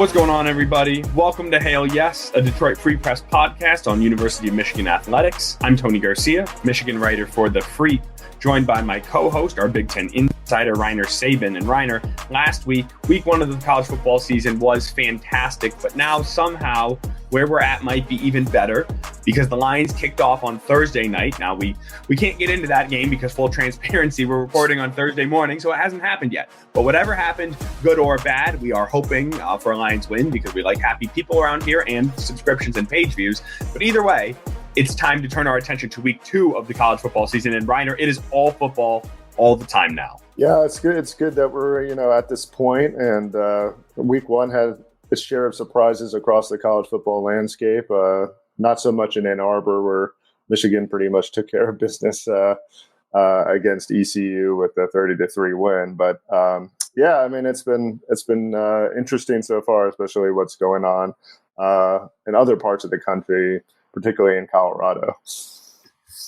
What's going on, everybody? Welcome to Hail Yes, a Detroit Free Press podcast on University of Michigan athletics. I'm Tony Garcia, Michigan writer for The Free, joined by my co-host, our Big Ten insider, Reiner Sabin. And Reiner, last week one of the college football season was fantastic, but now somehow where we're at might be even better because the Lions kicked off on Thursday night. Now, we can't get into that game because, full transparency, we're recording on Thursday morning, so it hasn't happened yet. But whatever happened, good or bad, we are hoping for a Lions win because we like happy people around here and subscriptions and page views. But either way, it's time to turn our attention to week 2 of the college football season. And Reiner, it is all football all the time now. Yeah, it's good. It's good that we're, at this point, and week 1 had its share of surprises across the college football landscape. Not so much in Ann Arbor, where Michigan pretty much took care of business against ECU with a 30-3 win. But it's been interesting so far, especially what's going on in other parts of the country, particularly in Colorado.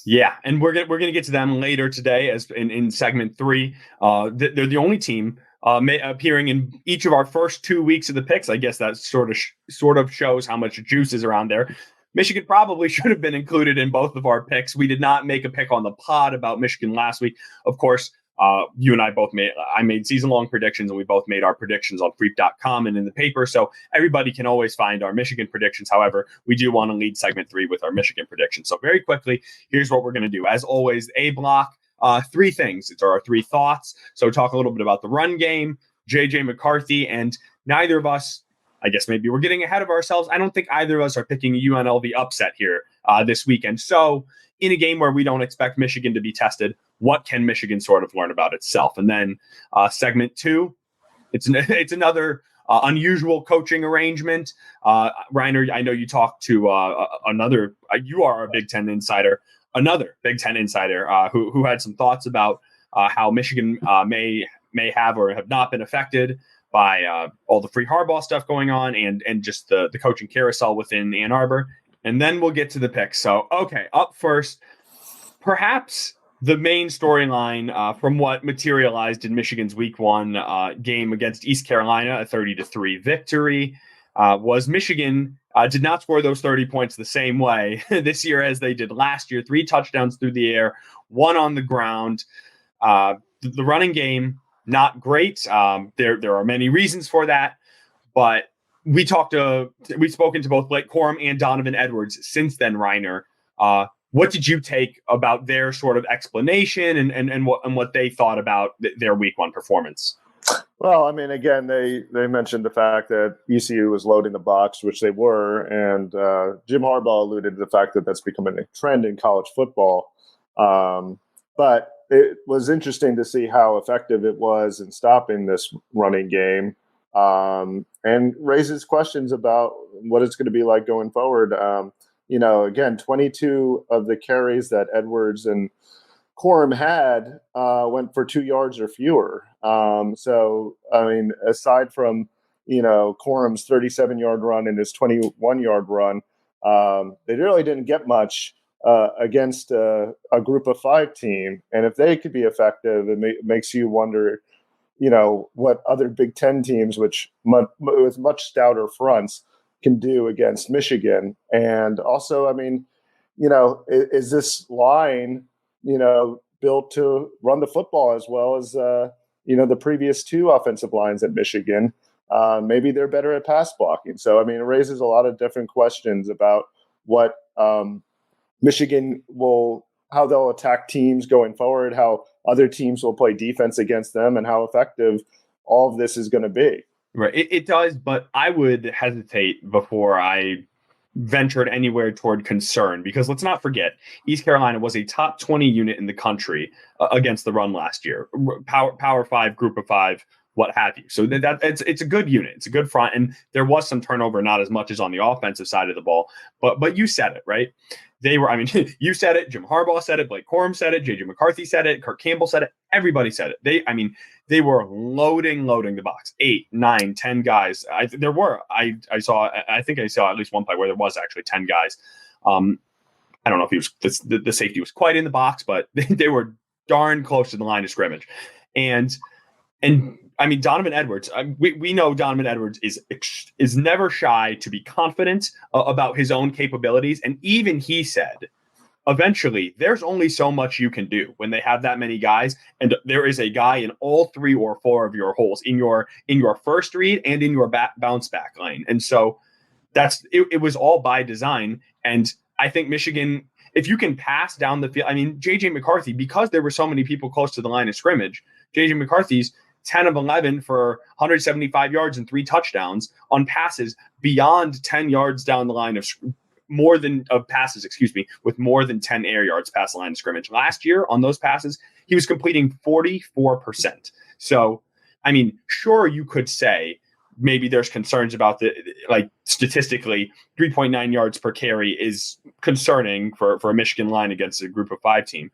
Yeah, and we're gonna get to them later today, as in segment 3. They're the only team appearing in each of our first 2 weeks of the picks. I guess that sort of shows how much juice is around there. Michigan probably should have been included in both of our picks. We did not make a pick on the pod about Michigan last week. Of course, you and I both made season-long predictions, and we both made our predictions on freep.com and in the paper. So everybody can always find our Michigan predictions. However, we do want to lead segment 3 with our Michigan predictions. So very quickly, here's what we're going to do. As always, A block, 3 things. It's our 3 thoughts. So talk a little bit about the run game, JJ McCarthy, and neither of us, I guess maybe we're getting ahead of ourselves. I don't think either of us are picking a UNLV upset here this weekend. So in a game where we don't expect Michigan to be tested, what can Michigan sort of learn about itself? And then segment 2, it's another unusual coaching arrangement. Reiner, I know you talked to you are a Big Ten insider, another Big Ten insider who had some thoughts about how Michigan may have or have not been affected by all the free Harbaugh stuff going on and just the coaching carousel within Ann Arbor. And then we'll get to the picks. So, okay, up first, perhaps the main storyline from what materialized in Michigan's week 1 game against East Carolina, a 30-3 victory, was Michigan did not score those 30 points the same way this year as they did last year. 3 touchdowns through the air, 1 on the ground. The running game, not great. There are many reasons for that, but we've spoken to both Blake Corum and Donovan Edwards since then, Reiner. What did you take about their sort of explanation and what they thought about their week 1 performance? Well, I mean, again, they mentioned the fact that ECU was loading the box, which they were, and Jim Harbaugh alluded to the fact that that's becoming a trend in college football. But it was interesting to see how effective it was in stopping this running game, and raises questions about what it's going to be like going forward. Again, 22 of the carries that Edwards and Corum had went for 2 yards or fewer. So, I mean, aside from, Corum's 37-yard run and his 21-yard run, they really didn't get much against a group of 5 team. And if they could be effective, it makes you wonder, what other Big Ten teams, with much stouter fronts, can do against Michigan. And also, I mean, is this line, built to run the football as well as, the previous 2 offensive lines at Michigan? Maybe they're better at pass blocking. So, I mean, it raises a lot of different questions about what Michigan how they'll attack teams going forward, how other teams will play defense against them, and how effective all of this is going to be. Right. It does, but I would hesitate before I ventured anywhere toward concern, because let's not forget, East Carolina was a top 20 unit in the country against the run last year. Power 5, group of 5, what have you. So it's a good unit. It's a good front. And there was some turnover, not as much as on the offensive side of the ball. But you said it, right? You said it. Jim Harbaugh said it. Blake Corum said it. JJ McCarthy said it. Kirk Campbell said it. Everybody said it. They were loading the box. 8, 9, 10 guys. I think I saw at least one play where there was actually 10 guys. I don't know if he was the safety was quite in the box, but they were darn close to the line of scrimmage. And I mean, Donovan Edwards, we know Donovan Edwards is never shy to be confident about his own capabilities. And even he said, eventually, there's only so much you can do when they have that many guys. And there is a guy in all 3 or 4 of your holes, in your first read and in your bounce back lane. And so it was all by design. And I think Michigan, if you can pass down the field, I mean, JJ McCarthy, because there were so many people close to the line of scrimmage, JJ McCarthy's 10 of 11 for 175 yards and 3 touchdowns on passes beyond 10 yards down the line of passes, with more than 10 air yards past the line of scrimmage. Last year on those passes, he was completing 44%. So, I mean, sure, you could say maybe there's concerns about statistically 3.9 yards per carry is concerning for a Michigan line against a group of 5 team.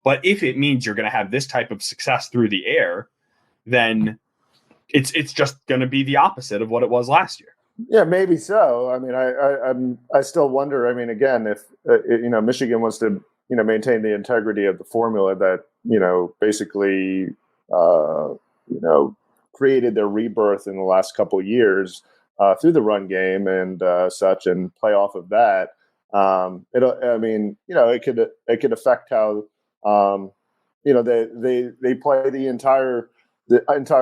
But if it means you're going to have this type of success through the air, then it's just going to be the opposite of what it was last year. Yeah, maybe so. I mean, I still wonder. I mean, again, if Michigan wants to maintain the integrity of the formula that basically created their rebirth in the last couple of years through the run game and such, and play off of that. It could affect how they play the entire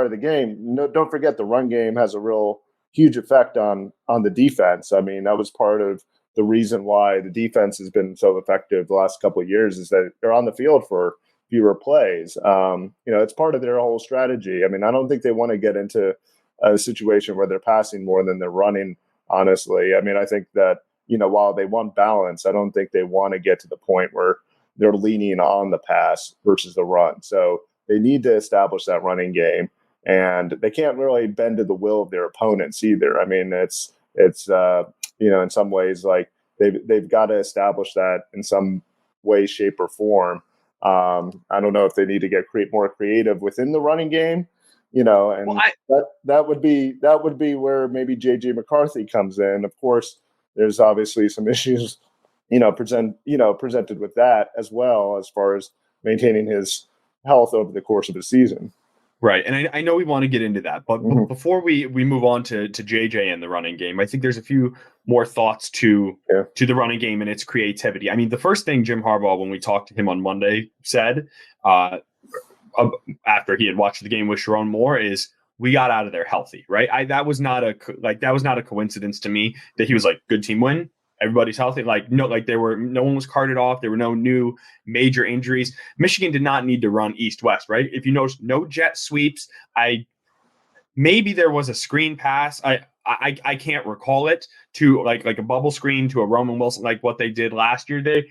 of the game. No, don't forget the run game has a real huge effect on the defense. I mean, that was part of the reason why the defense has been so effective the last couple of years, is that they're on the field for fewer plays. It's part of their whole strategy. I mean, I don't think they want to get into a situation where they're passing more than they're running, honestly. I mean, I think that, while they want balance, I don't think they want to get to the point where they're leaning on the pass versus the run. So they need to establish that running game, and they can't really bend to the will of their opponents either. I mean, it's in some ways, like they've got to establish that in some way, shape, or form. I don't know if they need to get more creative within the running game, and that would be where maybe JJ McCarthy comes in. Of course, there's obviously some issues, presented with that as well, as far as maintaining his health over the course of the season. Right. And I know we want to get into that, but before we move on to JJ and the running game, I think there's a few more thoughts to the running game and its creativity. I mean, the first thing Jim Harbaugh, when we talked to him on Monday, said after he had watched the game with Sharon Moore is, we got out of there healthy, right? That was not a coincidence to me that he was like, good team win. Everybody's healthy. No one was carted off. There were no new major injuries. Michigan did not need to run east-west, right? If you notice, no jet sweeps. Maybe there was a screen pass. I can't recall it, to like a bubble screen to a Roman Wilson, like what they did last year. They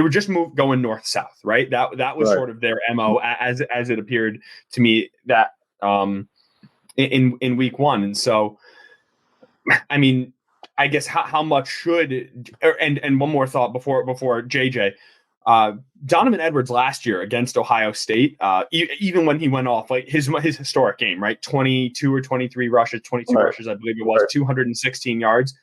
were just going north-south, right? That was sort of their MO as it appeared to me that in week 1. And so, I mean, I guess how much should, and one more thought before JJ, Donovan Edwards last year against Ohio State, even when he went off, like his historic game, right? 22 or 23 rushes, 22 rushes, I believe it was, 216 yards.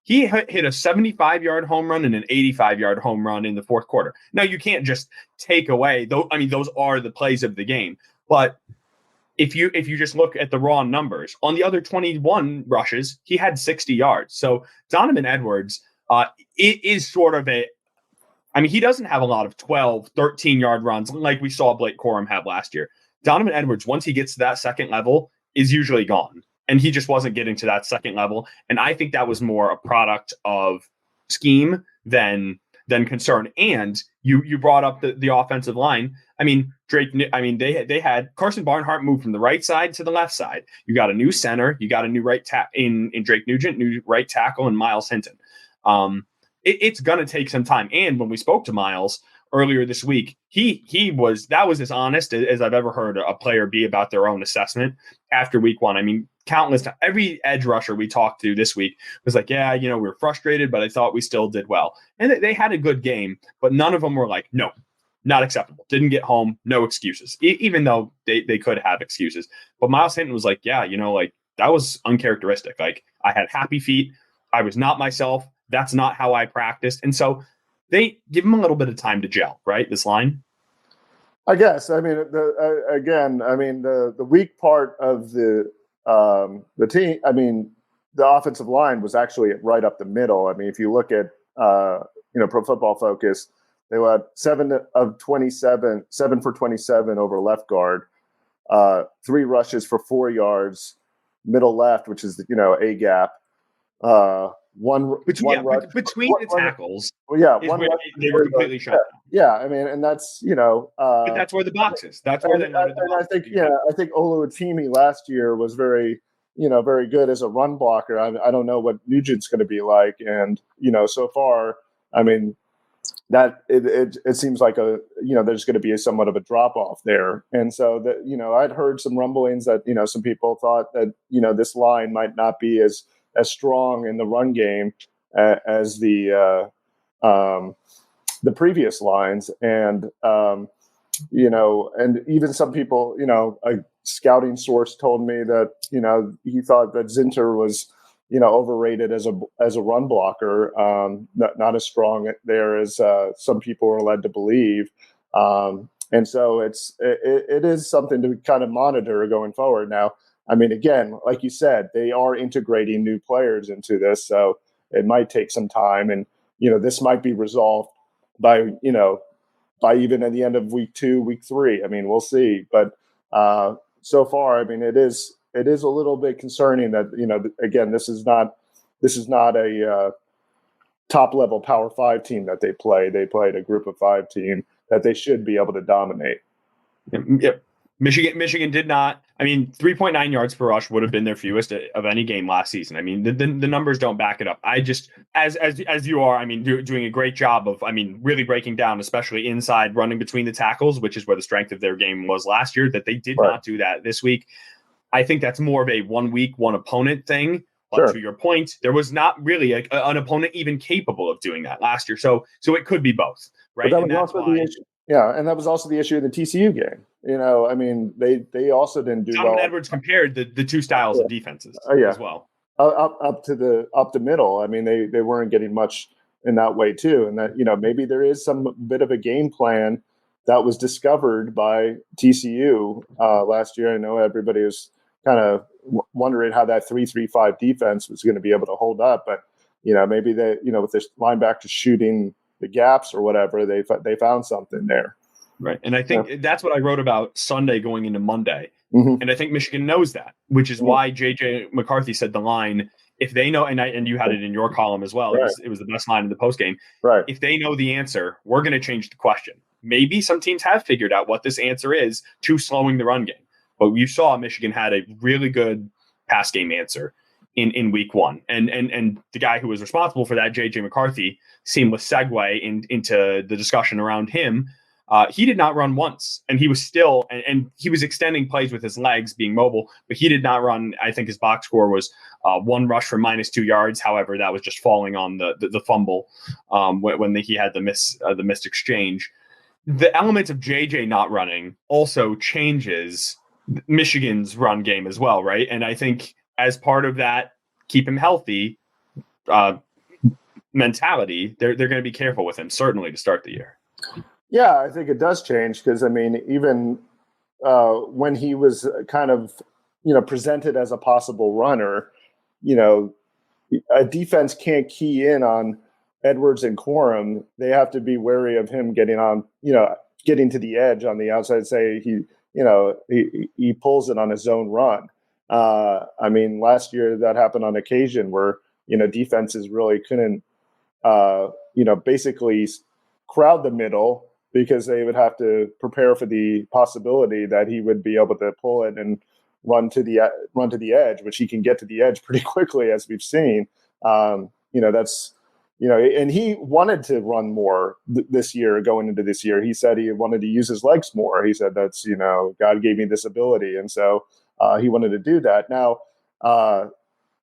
He hit a 75-yard home run and an 85-yard home run in the fourth quarter. Now, you can't just take away those. I mean, those are the plays of the game, but if you just look at the raw numbers, on the other 21 rushes, he had 60 yards. So Donovan Edwards it is sort of he doesn't have a lot of 12, 13-yard runs like we saw Blake Corum have last year. Donovan Edwards, once he gets to that second level, is usually gone. And he just wasn't getting to that second level. And I think that was more a product of scheme than concern. And you brought up the offensive line. I mean, they had Carson Barnhart move from the right side to the left side. You got a new center. You got a new right in Drake Nugent, new right tackle, and Miles Hinton. It's going to take some time. And when we spoke to Miles earlier this week, that was as honest as I've ever heard a player be about their own assessment after week 1. I mean, every edge rusher we talked to this week was like, yeah, we were frustrated, but I thought we still did well. And they had a good game, but none of them were like, no, not acceptable. Didn't get home. No excuses, even though they could have excuses. But Miles Hinton was like, yeah, that was uncharacteristic. Like, I had happy feet. I was not myself. That's not how I practiced. And so they give him a little bit of time to gel, right? This line. I guess. I mean, the weak part of the team. I mean, the offensive line was actually right up the middle. I mean, if you look at Pro Football Focus, they had 7 for 27 over left guard, 3 rushes for 4 yards, middle left, which is A gap. Between the tackles, is where they were completely shut down. Yeah, I mean, and that's but that's where the box is. That's where they loaded the box. I think Oluwatimi last year was very good as a run blocker. I don't know what Nugent's going to be like, and so far, I mean, that it seems like there's going to be somewhat of a drop off there, and so that I'd heard some rumblings that some people thought that this line might not be as strong in the run game as the previous lines, and and even some people, a scouting source told me that he thought that Zinter was overrated as a run blocker, not as strong there as some people are led to believe, and so it is something to kind of monitor going forward. Now, I mean, again, like you said, they are integrating new players into this, so it might take some time, and this might be resolved by even at the end of week 2, week 3. I mean, we'll see, but so far, I mean, it is a little bit concerning that again, this is not a top level Power 5 team that they play. They played a Group of 5 team that they should be able to dominate. Yep. Michigan did not. I mean, 3.9 yards per rush would have been their fewest of any game last season. I mean, the numbers don't back it up. I just, as you are, I mean, doing a great job of, I mean, really breaking down, especially inside running between the tackles, which is where the strength of their game was last year, that they did not do that this week. I think that's more of a 1 week, 1 opponent thing. But to your point, there was not really an opponent even capable of doing that last year. So it could be both, right? But that was also the issue. Yeah, and that was also the issue in the TCU game. I mean, they also didn't do Donovan well. Edwards compared the two styles of defenses as well. Up the middle. I mean, they weren't getting much in that way too. And that, maybe there is some bit of a game plan that was discovered by TCU last year. I know everybody was kind of wondering how that 3-3-5 defense was going to be able to hold up, but maybe they, with this linebacker shooting the gaps or whatever, they found something there. Right. And I think that's what I wrote about Sunday going into Monday. Mm-hmm. And I think Michigan knows that, which is why JJ McCarthy said the line, if they know, and you had it in your column as well, it was the best line in the postgame. Right. If they know the answer, we're going to change the question. Maybe some teams have figured out what this answer is to slowing the run game. But you saw Michigan had a really good pass game answer in week 1. And the guy who was responsible for that, JJ McCarthy, seamless segue into the discussion around him. He did not run once, and he was still, and he was extending plays with his legs, being mobile, but he did not run. I think his box score was 1 rush for -2 yards. However, that was just falling on the fumble when he had the missed exchange. The element of JJ not running also changes Michigan's run game as well, right? And I think as part of that, keep him healthy mentality, they're going to be careful with him, certainly to start the year. Yeah, I think it does change because, I mean, even when he was kind of, presented as a possible runner, a defense can't key in on Edwards and Corum. They have to be wary of him getting to the edge on the outside. Say he pulls it on his own run. I mean, last year that happened on occasion where, defenses really couldn't, basically crowd the middle, because they would have to prepare for the possibility that he would be able to pull it and run to the edge, which he can get to the edge pretty quickly, as we've seen. That's, and he wanted to run more this year, going into this year. He said he wanted to use his legs more. He said that's, God gave me this ability. And so he wanted to do that. Now,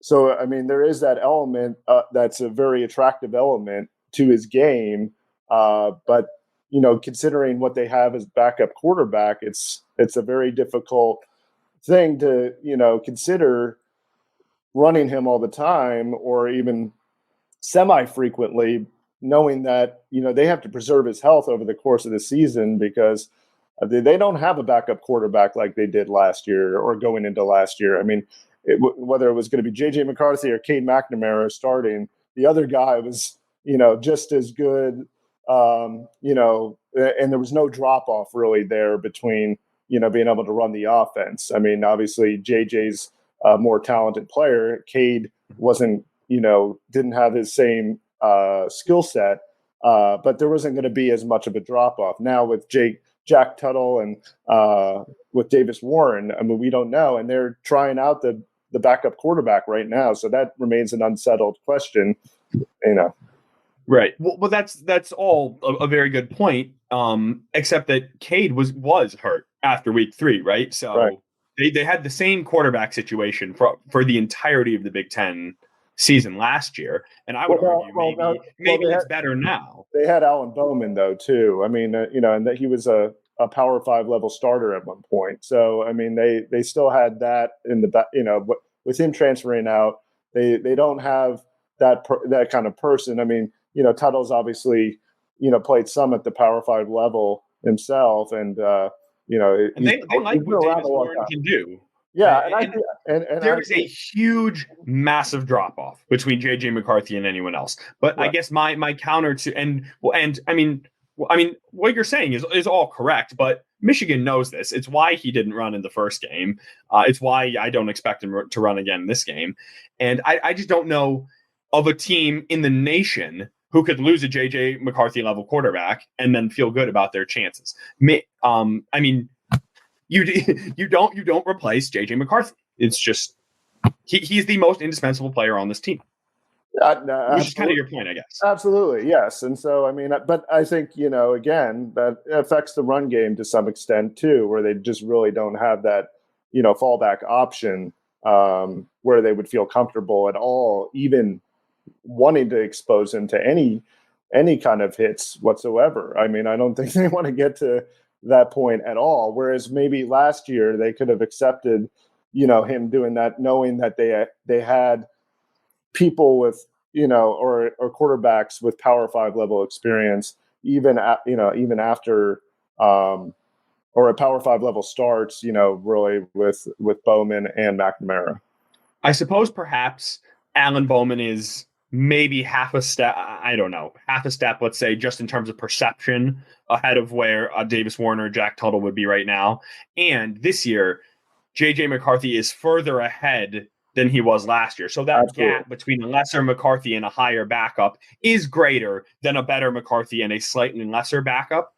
so, I mean, there is that element that's a very attractive element to his game. But, considering what they have as backup quarterback, it's a very difficult thing to, consider running him all the time or even semi-frequently, knowing that, they have to preserve his health over the course of the season because, They don't have a backup quarterback like they did last year or going into last year. I mean, whether it was going to be J.J. McCarthy or Cade McNamara starting, the other guy was, just as good, and there was no drop off really there between, being able to run the offense. I mean, obviously J.J.'s a more talented player. Cade wasn't, didn't have his same skill set, but there wasn't going to be as much of a drop off. Now with Jack Tuttle and with Davis Warren, I mean, we don't know, and they're trying out the backup quarterback right now, so that remains an unsettled question. Right. Well, that's all a very good point. Except that Cade was hurt after week 3, right? So right. They had the same quarterback situation for the entirety of the Big Ten season last year, and I would argue maybe it's better now. They had Alan Bowman though too. I mean, and that he was a Power 5 level starter at one point. So I mean, they still had that in the back. With him transferring out, they don't have that kind of person. I mean, Tuttle's obviously played some at the Power 5 level himself, and and they like what Davis Warren can do. Yeah, and there's a huge, massive drop off between J.J. McCarthy and anyone else. But right. I guess my counter to and I mean what you're saying is all correct. But Michigan knows this. It's why he didn't run in the first game. It's why I don't expect him to run again in this game. And I just don't know of a team in the nation who could lose a J.J. McCarthy level quarterback and then feel good about their chances. I mean. You don't replace J.J. McCarthy. It's just he's the most indispensable player on this team. Which is kind of your point, I guess. Absolutely, yes. And so, I mean, but I think, again, that affects the run game to some extent too, where they just really don't have that, fallback option where they would feel comfortable at all, even wanting to expose him to any kind of hits whatsoever. I mean, I don't think they want to get to that point at all. Whereas maybe last year they could have accepted, him doing that, knowing that they had people with, or quarterbacks with Power 5 level experience, even after, or a Power 5 level starts, really with Bowman and McNamara. I suppose perhaps Alan Bowman is maybe half a step, let's say, just in terms of perception ahead of where Davis Warren or Jack Tuttle would be right now. And this year, J.J. McCarthy is further ahead than he was last year. So that Absolutely. Gap between a lesser McCarthy and a higher backup is greater than a better McCarthy and a slightly lesser backup.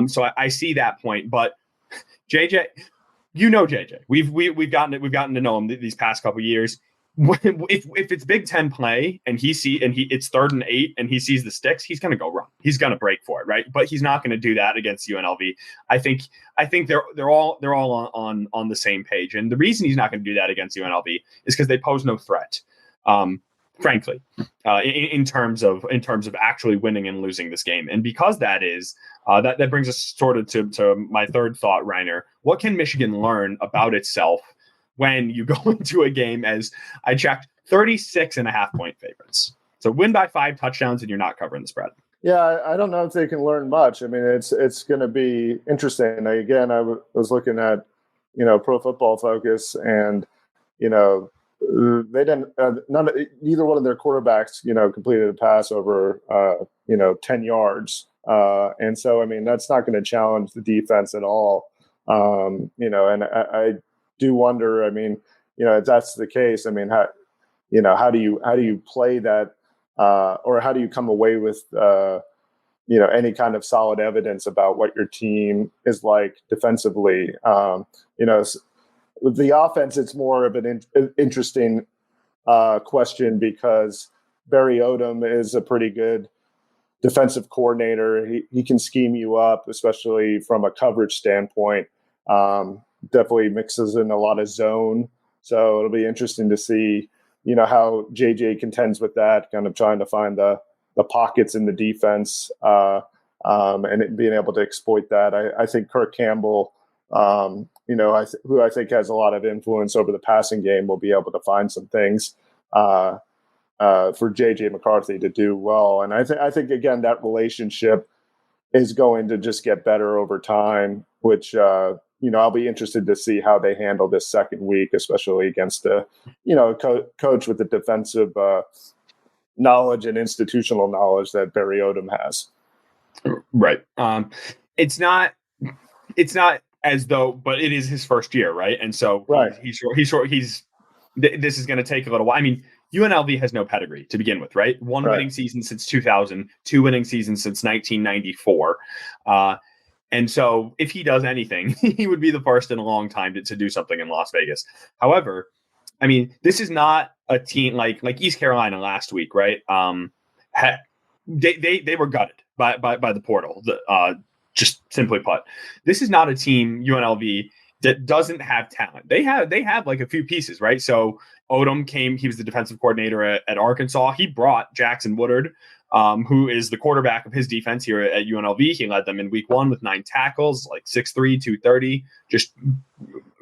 So I see that point. But JJ, JJ, we've gotten to know him these past couple of years. If it's Big Ten play and it's 3rd and 8 and he sees the sticks, he's going to go run. He's going to break for it, right? But he's not going to do that against UNLV. I think they're all on the same page, and the reason he's not going to do that against UNLV is because they pose no threat, frankly, in terms of actually winning and losing this game. And because that is that brings us sort of to my third thought, Reiner. What can Michigan learn about itself when you go into a game, as I checked, 36.5-point favorites? So win by 5 touchdowns and you're not covering the spread. Yeah, I don't know if they can learn much. I mean, it's going to be interesting. Again, I was looking at, Pro Football Focus, and, they didn't, neither one of their quarterbacks, completed a pass over, 10 yards. And so, I mean, that's not going to challenge the defense at all. And I do wonder, I mean, if that's the case, I mean, how do you play that, or how do you come away with, any kind of solid evidence about what your team is like defensively? With the offense, it's more of an interesting question, because Barry Odom is a pretty good defensive coordinator. He can scheme you up, especially from a coverage standpoint. Definitely mixes in a lot of zone. So it'll be interesting to see, how JJ contends with that, kind of trying to find the pockets in the defense, and being able to exploit that. I think Kirk Campbell, who I think has a lot of influence over the passing game, will be able to find some things for JJ McCarthy to do well. And I think again, that relationship is going to just get better over time, which, I'll be interested to see how they handle this second week, especially against a coach with the defensive knowledge and institutional knowledge that Barry Odom has. Right. It's not as though, but it is his first year, right? And so right. This is going to take a little while. I mean, UNLV has no pedigree to begin with, right? One winning season since 2000, 2 winning seasons since 1994. And so if he does anything, he would be the first in a long time to do something in Las Vegas. However, I mean, this is not a team like East Carolina last week, right? They were gutted by the portal. Just simply put, this is not a team, UNLV, that doesn't have talent. They have like a few pieces, right? So Odom came; he was the defensive coordinator at Arkansas. He brought Jackson Woodard, who is the quarterback of his defense here at UNLV. He led them in week 1 with 9 tackles, like 6'3", 230, just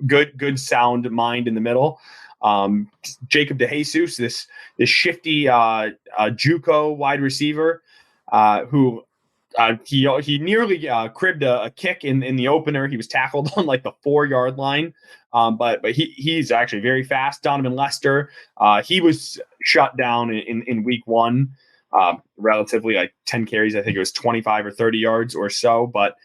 good sound mind in the middle. Jacob DeJesus, this shifty JUCO wide receiver, who he nearly cribbed a kick in the opener. He was tackled on like the 4-yard line, but he's actually very fast. Donovan Lester, he was shut down in week 1, relatively like 10 carries. I think it was 25 or 30 yards or so, but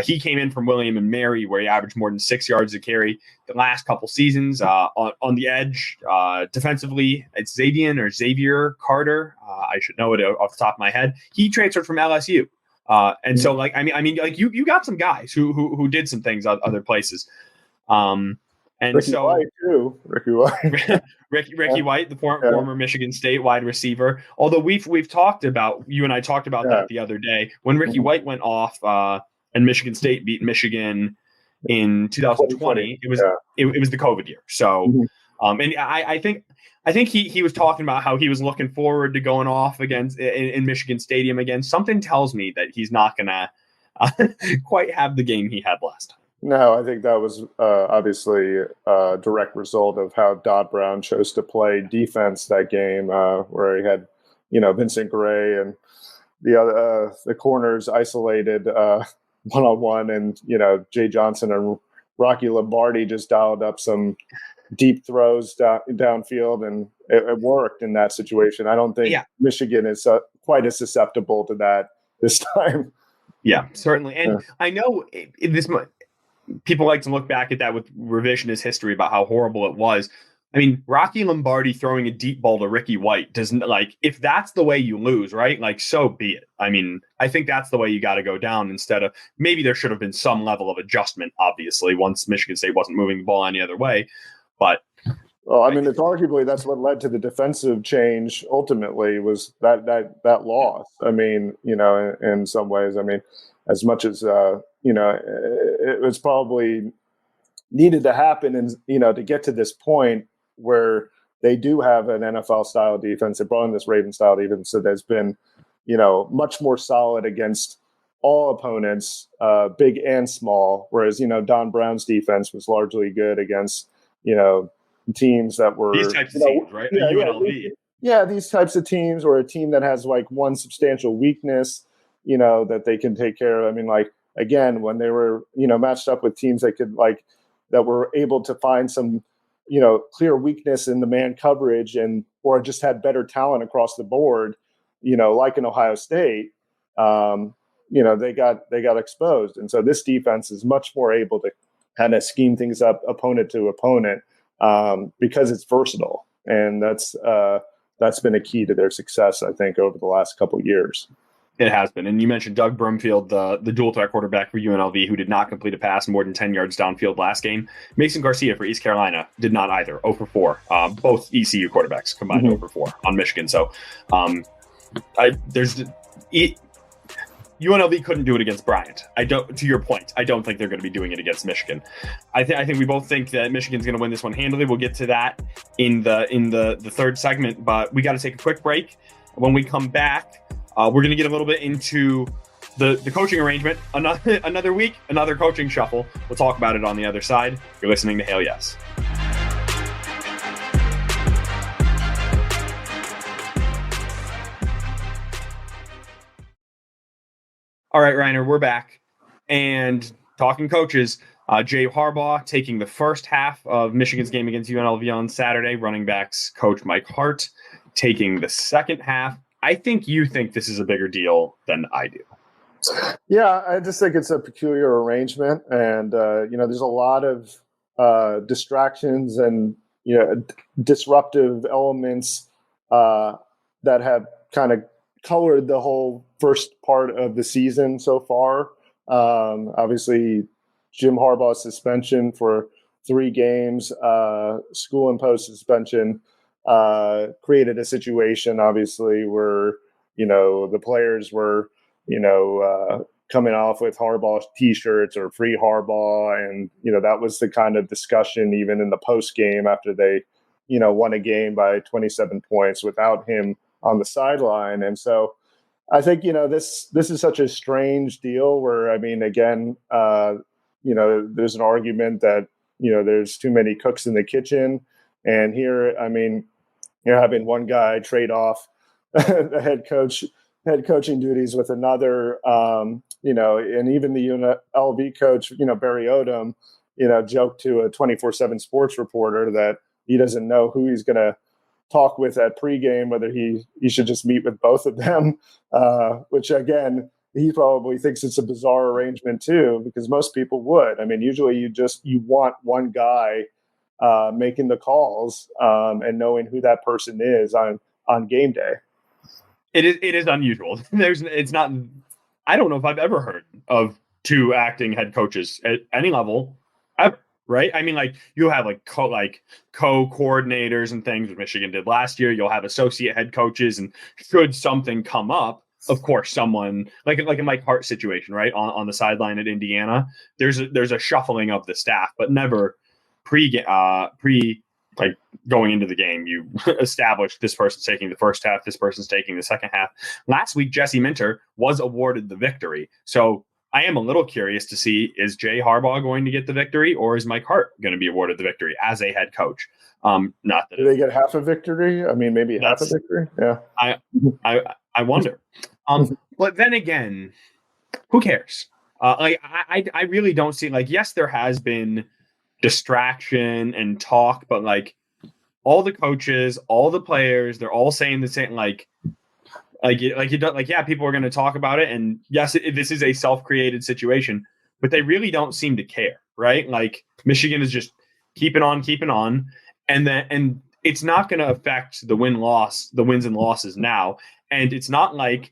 he came in from William and Mary, where he averaged more than 6 yards a carry the last couple seasons. On the edge, defensively, it's Xavier Carter. I should know it off the top of my head. He transferred from LSU. And so, like, I mean, like you got some guys who did some things other places. And Ricky so White too. Ricky White. Ricky White, the former Michigan State wide receiver. Although we've talked about, you and I talked about that the other day when Ricky White went off, and Michigan State beat Michigan in 2020. It was the COVID year. So, and I think he was talking about how he was looking forward to going off against in Michigan Stadium again. Something tells me that he's not going to quite have the game he had last time. No, I think that was obviously a direct result of how Dodd Brown chose to play defense that game, where he had, Vincent Gray and the corners isolated one-on-one, and Jay Johnson and Rocky Lombardi just dialed up some deep throws downfield, and it worked in that situation. I don't think Michigan is quite as susceptible to that this time. Yeah, certainly. And I know people like to look back at that with revisionist history about how horrible it was. I mean, Rocky Lombardi throwing a deep ball to Ricky White doesn't, like, if that's the way you lose, right? Like, so be it. I mean, I think that's the way you got to go down, instead of, maybe there should have been some level of adjustment, obviously, once Michigan State wasn't moving the ball any other way. But well, I mean, it's arguably that's what led to the defensive change. Ultimately, was that loss. I mean, in some ways, I mean, as much as it was probably needed to happen, and to get to this point where they do have an NFL style defense. They brought in this Raven style defense, so there's been much more solid against all opponents, big and small. Whereas Don Brown's defense was largely good against teams that were these types of teams, right? UNLV. These types of teams, or a team that has like one substantial weakness, that they can take care of. I mean, like, again, when they were matched up with teams that were able to find some clear weakness in the man coverage, or just had better talent across the board, like in Ohio State, they got exposed. And so this defense is much more able to kind of scheme things up opponent to opponent, because it's versatile. And that's been a key to their success, I think, over the last couple of years. It has been. And you mentioned Doug Brumfield, the dual threat quarterback for UNLV, who did not complete a pass more than 10 yards downfield last game. Mason Garcia for East Carolina did not either, 0 for 4. Both ECU quarterbacks combined 0 for 4 on Michigan. So UNLV couldn't do it against Bryant. To your point, I don't think they're going to be doing it against Michigan. I think we both think that Michigan's going to win this one handily. We'll get to that in the third segment, but we got to take a quick break. When we come back, we're going to get a little bit into the coaching arrangement. Another week, another coaching shuffle. We'll talk about it on the other side. You're listening to Hail Yes. All right, Reiner, we're back. And talking coaches, Jay Harbaugh taking the first half of Michigan's game against UNLV on Saturday. Running backs coach Mike Hart taking the second half. I think you think this is a bigger deal than I do. Yeah, I just think it's a peculiar arrangement. And, there's a lot of distractions and, disruptive elements that have kind of colored the whole first part of the season so far. Obviously, Jim Harbaugh's suspension for 3 games, school-imposed suspension, created a situation, obviously, where, the players were, coming off with Harbaugh T-shirts or free Harbaugh. And, that was the kind of discussion even in the post-game after they, won a game by 27 points without him on the sideline. And so I think, this is such a strange deal where, I mean, again, there's an argument that, there's too many cooks in the kitchen. And here, I mean, you're having one guy trade off the head coaching duties with another, and even the UNLV coach, Barry Odom, joked to a 24/7 sports reporter that he doesn't know who he's going to talk with at pregame, whether he should just meet with both of them, which again, he probably thinks it's a bizarre arrangement too, because most people would. I mean, usually you want one guy making the calls and knowing who that person is on game day. It is unusual. It's not. I don't know if I've ever heard of 2 acting head coaches at any level ever. Right? I mean, like you'll have co-coordinators and things, which Michigan did last year. You'll have associate head coaches, and should something come up, of course, someone like a Mike Hart situation, right, on the sideline at Indiana. There's a shuffling of the staff, but never pre like going into the game. You establish this person's taking the first half, this person's taking the second half. Last week, Jesse Minter was awarded the victory, so I am a little curious to see, is Jay Harbaugh going to get the victory, or is Mike Hart going to be awarded the victory as a head coach? Not that do they get half a victory? I mean, maybe half a victory. Yeah, I wonder. But then again, who cares? I really don't see, like, yes, there has been distraction and talk, but like all the coaches, all the players, they're all saying the same, yeah, people are going to talk about it. And yes, this is a self-created situation, but they really don't seem to care, right? Like Michigan is just keeping on. And it's not going to affect the wins and losses now. And it's not like,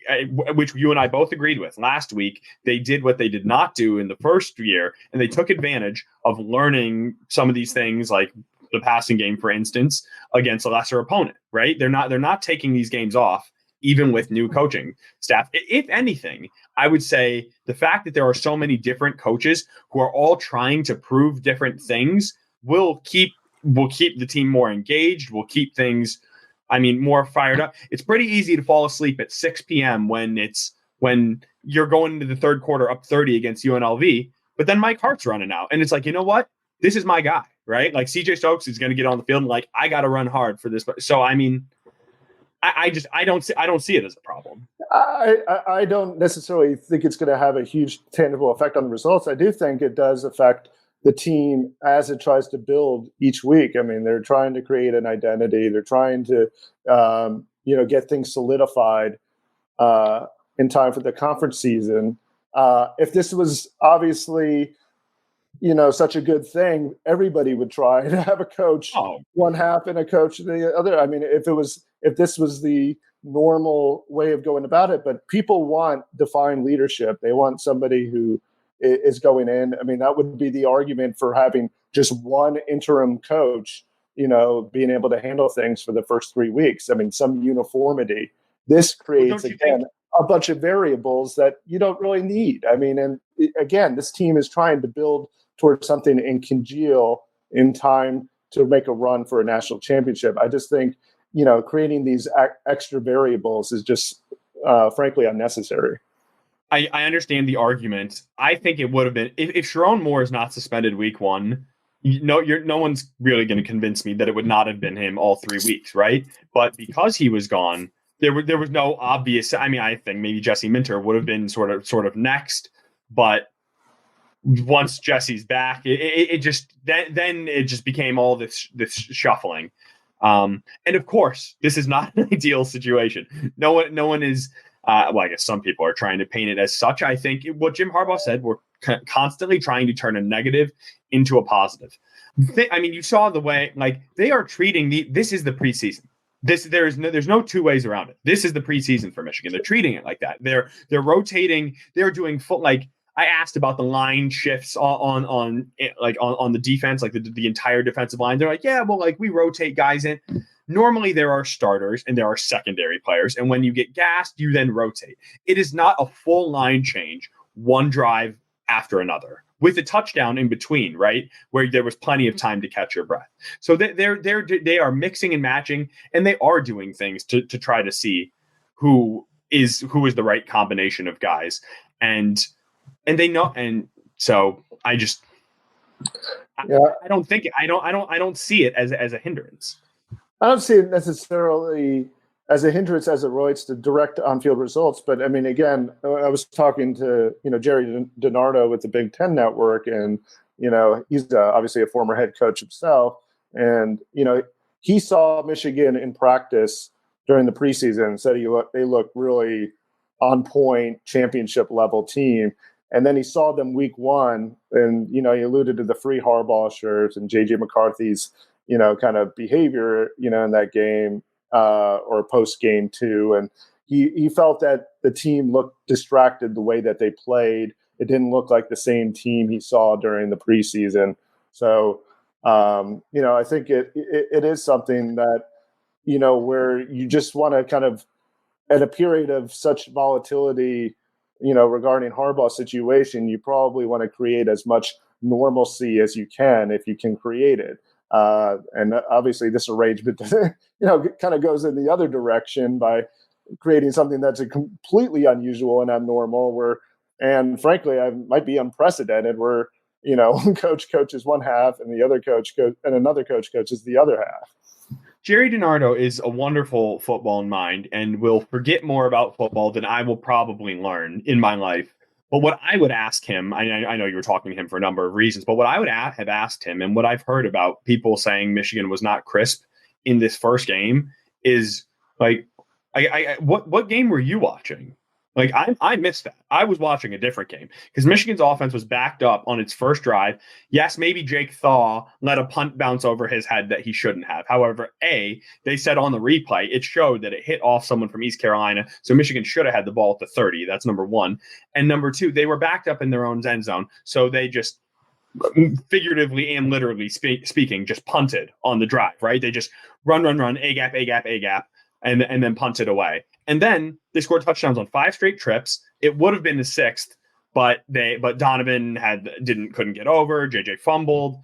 which you and I both agreed with last week, they did what they did not do in the first year. And they took advantage of learning some of these things, like the passing game, for instance, against a lesser opponent, right? They're not taking these games off, even with new coaching staff. If anything, I would say the fact that there are so many different coaches who are all trying to prove different things will keep the team more engaged, will keep things, more fired up. It's pretty easy to fall asleep at 6 p.m. when you're going into the third quarter up 30 against UNLV, but then Mike Hart's running out. And it's like, you know what? This is my guy, right? Like CJ Stokes is going to get on the field and like, I got to run hard for this. So, I don't see it as a problem. I don't necessarily think it's going to have a huge tangible effect on the results. I do think it does affect the team as it tries to build each week. I mean, they're trying to create an identity. They're trying to, get things solidified in time for the conference season. If this was obviously, such a good thing, everybody would try to have a coach one half and a coach the other. I mean, if this was the normal way of going about it, but people want defined leadership. They want somebody who is going in. I mean, that would be the argument for having just one interim coach, being able to handle things for the first 3 weeks. I mean, some uniformity. This creates, again, a bunch of variables that you don't really need. I mean, and again, this team is trying to build towards something and congeal in time to make a run for a national championship. I just think, creating these extra variables is just, frankly, unnecessary. I understand the argument. I think it would have been, if Sharon Moore is not suspended week 1, no one's really going to convince me that it would not have been him all 3 weeks, right? But because he was gone, there was no obvious. I mean, I think maybe Jesse Minter would have been sort of next, but once Jesse's back, it just then it just became all this shuffling. And of course, this is not an ideal situation. No one is. Well, I guess some people are trying to paint it as such. I think what Jim Harbaugh said, we're constantly trying to turn a negative into a positive. I mean, you saw the way like they are treating this is the preseason. There's no two ways around it. This is the preseason for Michigan. They're treating it like that. They're rotating. They're doing full like. I asked about the line shifts on the defense, like the entire defensive line. They're like, yeah, well, like we rotate guys in. Normally there are starters and there are secondary players. And when you get gassed, you then rotate. It is not a full line change, one drive after another with a touchdown in between, right? Where there was plenty of time to catch your breath. So they are mixing and matching, and they are doing things to try to see who is the right combination of guys. And they know. And so I just, I don't think, I don't see it as a hindrance. I don't see it necessarily as a hindrance as it relates to direct on-field results. But I mean, again, I was talking to, Jerry DiNardo with the Big Ten Network, and, he's obviously a former head coach himself. And, he saw Michigan in practice during the preseason and said they look really on point, championship level team. And then he saw them week one, and, he alluded to the free Harbaugh shirts and J.J. McCarthy's, kind of behavior, in that game or post game too. And he felt that the team looked distracted the way that they played. It didn't look like the same team he saw during the preseason. So, I think it is something that, where you just want to kind of, at a period of such volatility, regarding Harbaugh's situation, you probably want to create as much normalcy as you can if you can create it. And obviously this arrangement, kind of goes in the other direction by creating something that's a completely unusual and abnormal and frankly, I might be unprecedented where, coach coaches one half and the other coach and another coach coaches the other half. Jerry DiNardo is a wonderful football mind and will forget more about football than I will probably learn in my life. But what I would ask him, I know you were talking to him for a number of reasons, but what I would have asked him, and what I've heard about people saying Michigan was not crisp in this first game, is like, what game were you watching? Like, I missed that. I was watching a different game because Michigan's offense was backed up on its first drive. Yes, maybe Jake Thaw let a punt bounce over his head that he shouldn't have. However, they said on the replay, it showed that it hit off someone from East Carolina. So Michigan should have had the ball at the 30. That's number one. And number two, they were backed up in their own end zone. So they just figuratively and literally speaking, just punted on the drive, right? They just run, A gap, and then punted away. And then they scored touchdowns on 5 straight trips. It would have been the 6th, but Donovan couldn't get over. JJ fumbled,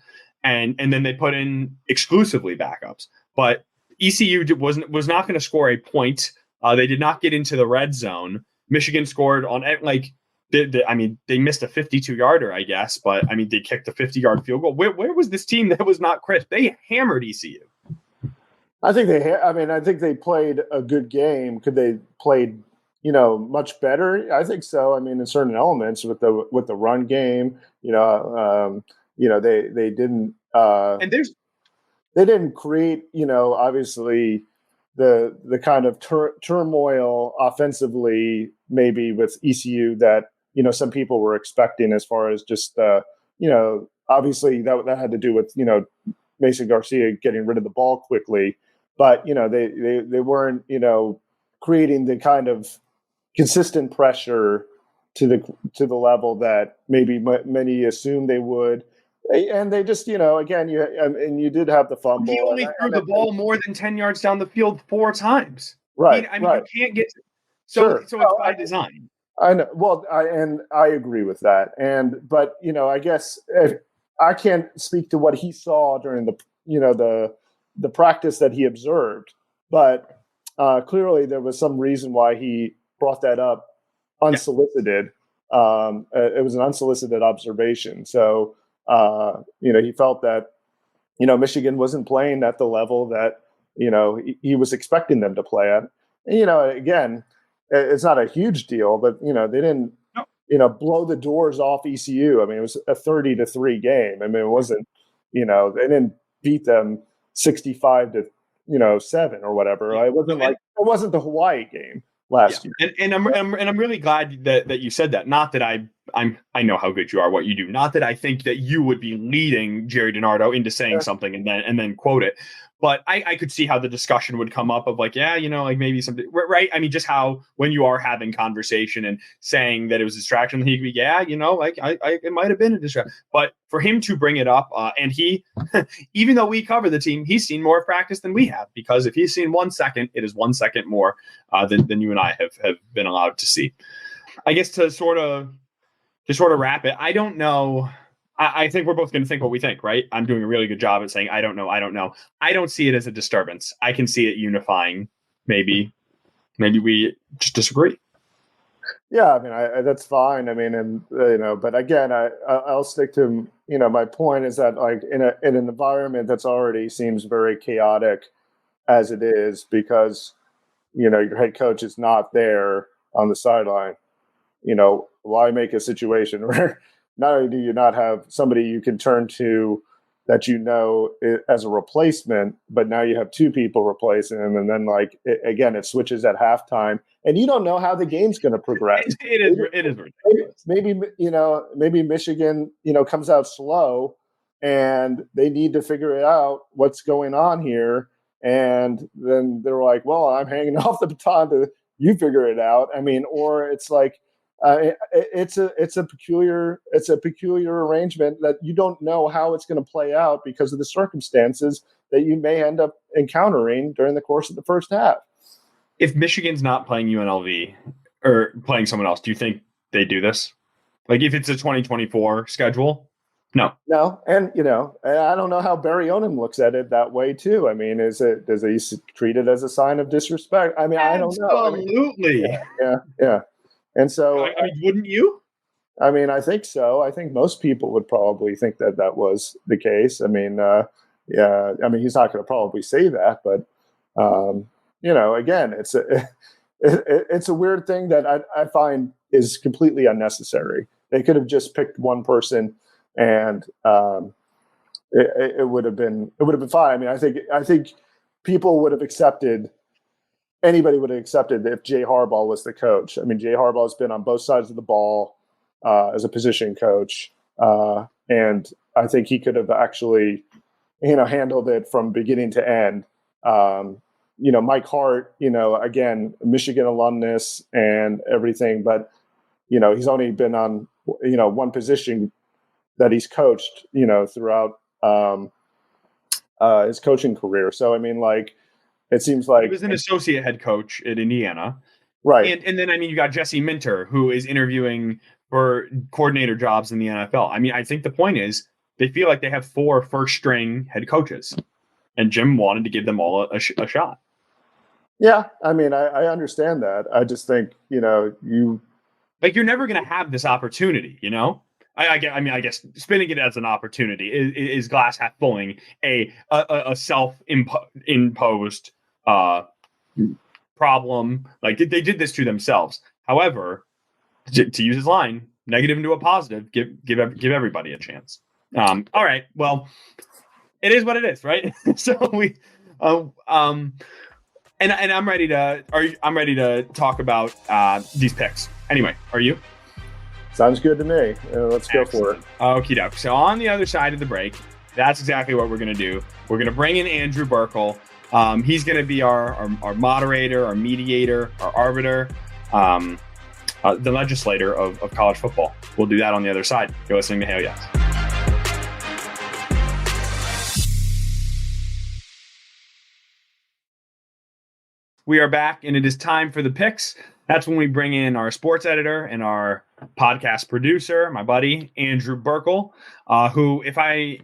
and then they put in exclusively backups. But ECU was not going to score a point. They did not get into the red zone. Michigan scored on they missed a 52-yarder, I guess, but they kicked a 50-yard field goal. Where was this team that was not crisp? They hammered ECU. I think they played a good game. Could they played, much better? I think so. In certain elements with the run game, they didn't they didn't create, obviously the kind of turmoil offensively maybe with ECU that, some people were expecting as far as just obviously that had to do with, Mason Garcia getting rid of the ball quickly. But, they weren't, creating the kind of consistent pressure to the level that maybe many assumed they would. And they just, again, you did have the fumble. He only threw the ball more than 10 yards down the field 4 times. Right. You can't get so it's by design. I know. Well, I agree with that. But I guess I can't speak to what he saw during the practice that he observed, but clearly there was some reason why he brought that up unsolicited. Yeah. It was an unsolicited observation. So, he felt that, Michigan wasn't playing at the level that, he was expecting them to play at. again, it's not a huge deal, but they didn't blow the doors off ECU. I mean, it was a 30-3 game. I mean, it wasn't, they didn't beat them 65-7 or whatever. Right? It wasn't the Hawaii game last year. And I'm really glad that you said that. Not that I know how good you are, what you do. Not that I think that you would be leading Jerry DiNardo into saying something and then quote it. But I could see how the discussion would come up of like, maybe something, right? I mean, just how when you are having conversation and saying that it was a distraction, he could be, it might have been a distraction. But for him to bring it up, and he, even though we cover the team, he's seen more practice than we have, because if he's seen 1 second, it is 1 second more than you and I have been allowed to see. I guess to sort of wrap it, I don't know. I think we're both going to think what we think, right? I'm doing a really good job at saying, I don't know. I don't see it as a disturbance. I can see it unifying. Maybe we just disagree. Yeah, I mean, that's fine. I mean, and but again, I'll stick to my point is that like in an environment that's already seems very chaotic as it is, because your head coach is not there on the sideline. Why make a situation where not only do you not have somebody you can turn to that as a replacement, but now you have two people replacing him, and then it switches at halftime, and you don't know how the game's going to progress. It is ridiculous. Maybe Michigan comes out slow, and they need to figure out what's going on here, and then they're like, "Well, I'm hanging off the baton to you figure it out." I mean, or it's like. It's a peculiar arrangement that you don't know how it's going to play out because of the circumstances that you may end up encountering during the course of the first half. If Michigan's not playing UNLV or playing someone else, do you think they do this? Like if it's a 2024 schedule? No. And I don't know how Barry Onen looks at it that way too. I mean, does he treat it as a sign of disrespect? I mean, I don't know. Absolutely. Yeah. And so, wouldn't you? I mean, I think so. I think most people would probably think that was the case. I mean, yeah. I mean, he's not going to probably say that, but again, it's a weird thing that I find is completely unnecessary. They could have just picked one person, and it would have been fine. I mean, I think people would have accepted. Anybody would have accepted if Jay Harbaugh was the coach. I mean, Jay Harbaugh has been on both sides of the ball as a position coach, and I think he could have actually, handled it from beginning to end. Mike Hart, again, Michigan alumnus and everything, but he's only been on one position that he's coached, throughout his coaching career. So I mean, it seems like he was an associate head coach at Indiana. Right. And then, I mean, you got Jesse Minter, who is interviewing for coordinator jobs in the NFL. I mean, I think the point is they feel like they have 4 first-string head coaches, and Jim wanted to give them all a shot. Yeah, I mean, I understand that. I just think, you're never going to have this opportunity, I guess spinning it as an opportunity is glass half fulling a self-imposed problem. Like they did this to themselves. However, to use his line, negative into a positive, give everybody a chance. All right. Well, it is what it is, right? So we, and I'm ready to talk about these picks. Anyway, are you? Sounds good to me. Let's go for it. Okie doke. So on the other side of the break, that's exactly what we're going to do. We're going to bring in Andrew Burkle. He's going to be our moderator, our mediator, our arbiter, the legislator of college football. We'll do that on the other side. You're listening to Hail Yes. We are back, and it is time for the picks. That's when we bring in our sports editor and our podcast producer, my buddy, Andrew Burkle, who, if I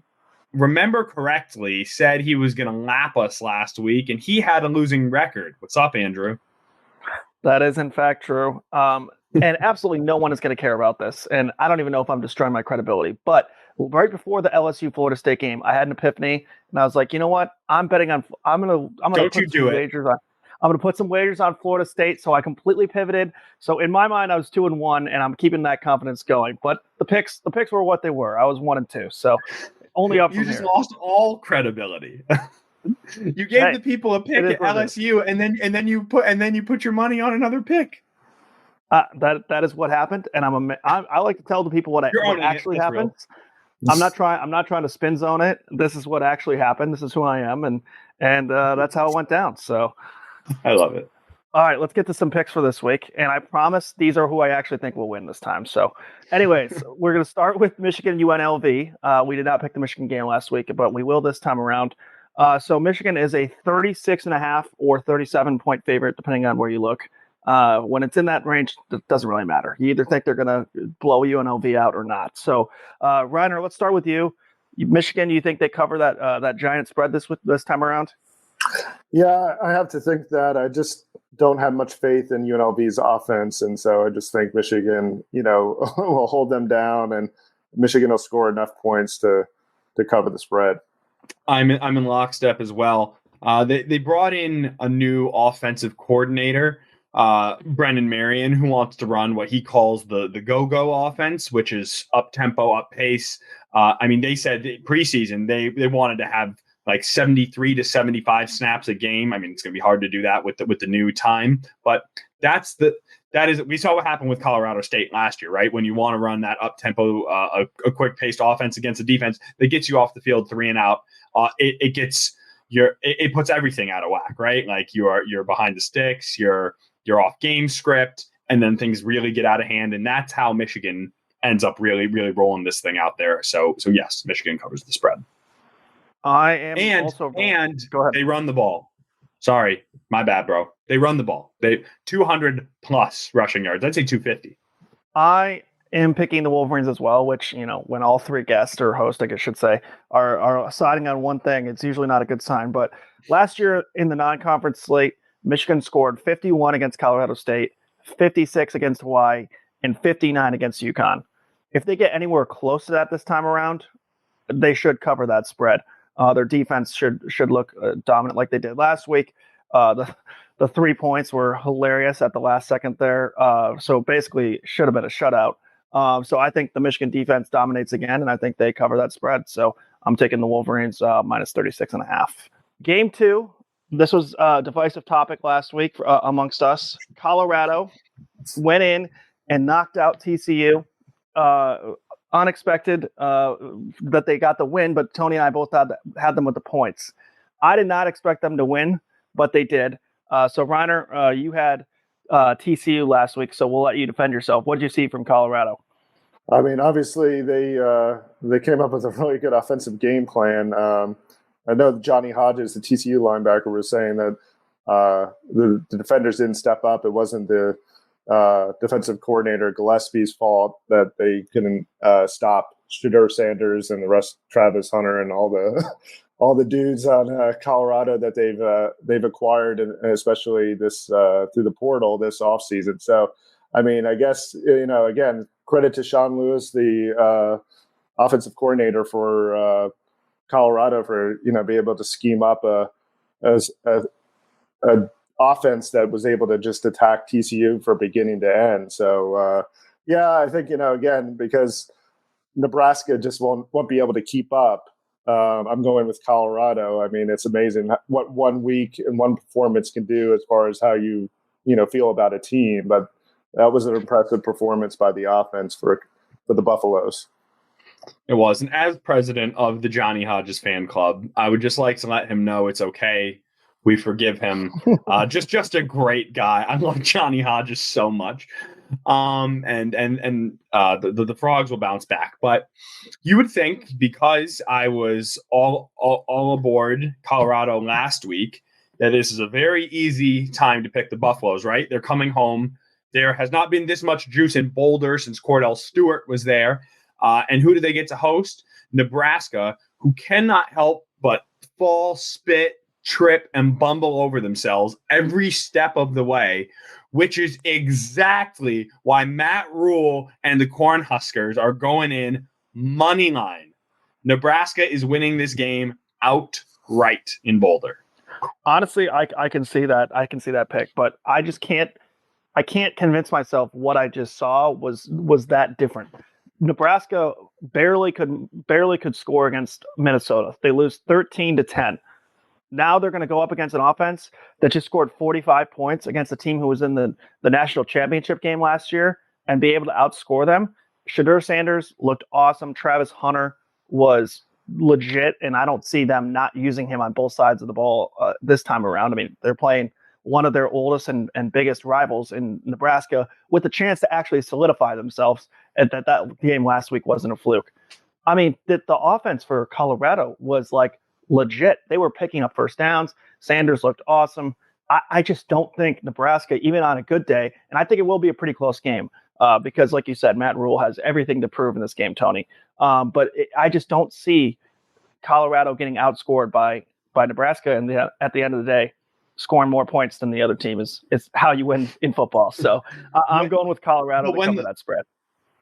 remember correctly, said he was going to lap us last week, and he had a losing record. What's up, Andrew? That is, in fact, true. And absolutely no one is going to care about this. And I don't even know if I'm destroying my credibility. But right before the LSU Florida State game, I had an epiphany, and I was like, you know what? I'm betting on. I'm gonna Don't you do it? Wagers on. I'm going to put some wagers on Florida State. So I completely pivoted. So in my mind, I was 2-1, and I'm keeping that confidence going. But the picks were what they were. I was 1-2. So only up You from just here. lost all credibility. You gave the people a pick at LSU, and then you put your money on another pick. That is what happened, and I like to tell the people what actually happened. I'm not trying to spin zone it. This is what actually happened. This is who I am, and that's how it went down. So I love it. All right, let's get to some picks for this week, and I promise these are who I actually think will win this time. So, anyways, we're going to start with Michigan UNLV. We did not pick the Michigan game last week, but we will this time around. So Michigan is a 36.5 or 37-point favorite, depending on where you look. When it's in that range, it doesn't really matter. You either think they're going to blow UNLV out or not. So, Reiner, let's start with you. Michigan, you think they cover that giant spread this time around? Yeah, I have to think that. I just don't have much faith in UNLV's offense, and so I just think Michigan, will hold them down, and Michigan will score enough points to cover the spread. I'm in lockstep as well. They brought in a new offensive coordinator, Brendan Marion, who wants to run what he calls the go-go offense, which is up tempo, up pace. They said preseason they wanted to have like 73 to 75 snaps a game. It's going to be hard to do that with the new time, but we saw what happened with Colorado State last year, right? When you want to run that up tempo, a quick paced offense against a defense that gets you off the field 3 and out, it puts everything out of whack, right? Like you're behind the sticks, you're off game script, and then things really get out of hand, and that's how Michigan ends up really, really rolling this thing out there. So yes, Michigan covers the spread. I am and go ahead. They run the ball. Sorry, my bad, bro. They run the ball. They 200 plus rushing yards. I'd say 250. I am picking the Wolverines as well, which, when all three guests or hosts, I guess should say, are siding on one thing, it's usually not a good sign. But last year in the non-conference slate, Michigan scored 51 against Colorado State, 56 against Hawaii, and 59 against UConn. If they get anywhere close to that this time around, they should cover that spread. Their defense should look dominant like they did last week. The 3 points were hilarious at the last second there. So basically should have been a shutout. So I think the Michigan defense dominates again, and I think they cover that spread. So I'm taking the Wolverines minus 36.5. Game 2. This was a divisive topic last week amongst us. Colorado went in and knocked out TCU. Unexpected that they got the win, but Tony and I both had them with the points. I did not expect them to win, but they did. So Reiner, you had TCU last week, so we'll let you defend yourself. What did you see from Colorado? Obviously they came up with a really good offensive game plan. I know Johnny Hodges, the TCU linebacker, was saying that the defenders didn't step up. It wasn't the defensive coordinator Gillespie's fault that they couldn't stop Shedeur Sanders and the rest, Travis Hunter, and all the dudes on Colorado that they've acquired, and especially this through the portal this offseason. So, I guess again, credit to Sean Lewis, the offensive coordinator for Colorado, for be able to scheme up a offense that was able to just attack TCU from beginning to end. So, I think, again, because Nebraska just won't be able to keep up. I'm going with Colorado. It's amazing what 1 week and one performance can do as far as how you feel about a team. But that was an impressive performance by the offense for the Buffaloes. It was. And as president of the Johnny Hodges fan club, I would just like to let him know it's okay. We forgive him. Just a great guy. I love Johnny Hodges so much. The frogs will bounce back. But you would think, because I was all aboard Colorado last week, that this is a very easy time to pick the Buffaloes, right? They're coming home. There has not been this much juice in Boulder since Cordell Stewart was there. And who do they get to host? Nebraska, who cannot help but fall, spit, trip, and bumble over themselves every step of the way, which is exactly why Matt Rule and the Cornhuskers are going in money line. Nebraska is winning this game outright in Boulder. Honestly, I can see that. I can see that pick, but I just can't. I can't convince myself what I just saw was that different. Nebraska barely could score against Minnesota. They lose 13-10. Now they're going to go up against an offense that just scored 45 points against a team who was in the national championship game last year and be able to outscore them. Shadur Sanders looked awesome. Travis Hunter was legit, and I don't see them not using him on both sides of the ball this time around. I mean, they're playing one of their oldest and biggest rivals in Nebraska with the chance to actually solidify themselves, and that game last week wasn't a fluke. I mean, the offense for Colorado was like legit. They were picking up first downs. Sanders looked awesome. I just don't think Nebraska, even on a good day, and I think it will be a pretty close game because, like you said, Matt Rule has everything to prove in this game, Tony. I just don't see Colorado getting outscored by Nebraska, and at the end of the day, scoring more points than the other team is how you win in football. So I'm going with Colorado to cover that spread.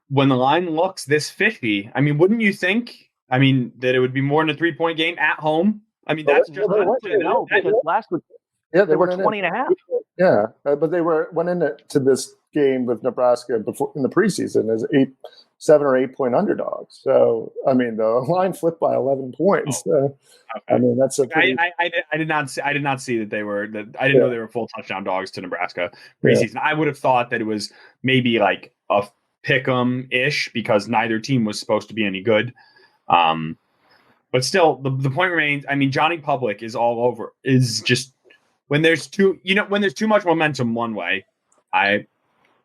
When the line looks this 50, I mean, wouldn't you think, I mean, that it would be more than a 3-point game at home? I mean, that's just no, because last week they were 20 and a half. Yeah, but they went into this game with Nebraska before in the preseason as 7 or 8 point underdogs. So I mean, the line flipped by 11 points. Okay. I mean, that's a pretty... I did not see that they were that. I didn't know they were full touchdown dogs to Nebraska preseason. I would have thought that it was maybe like a pick 'em ish because neither team was supposed to be any good. But still, the point remains. I mean, Johnny Public is all over. Is just when there's too much momentum one way, I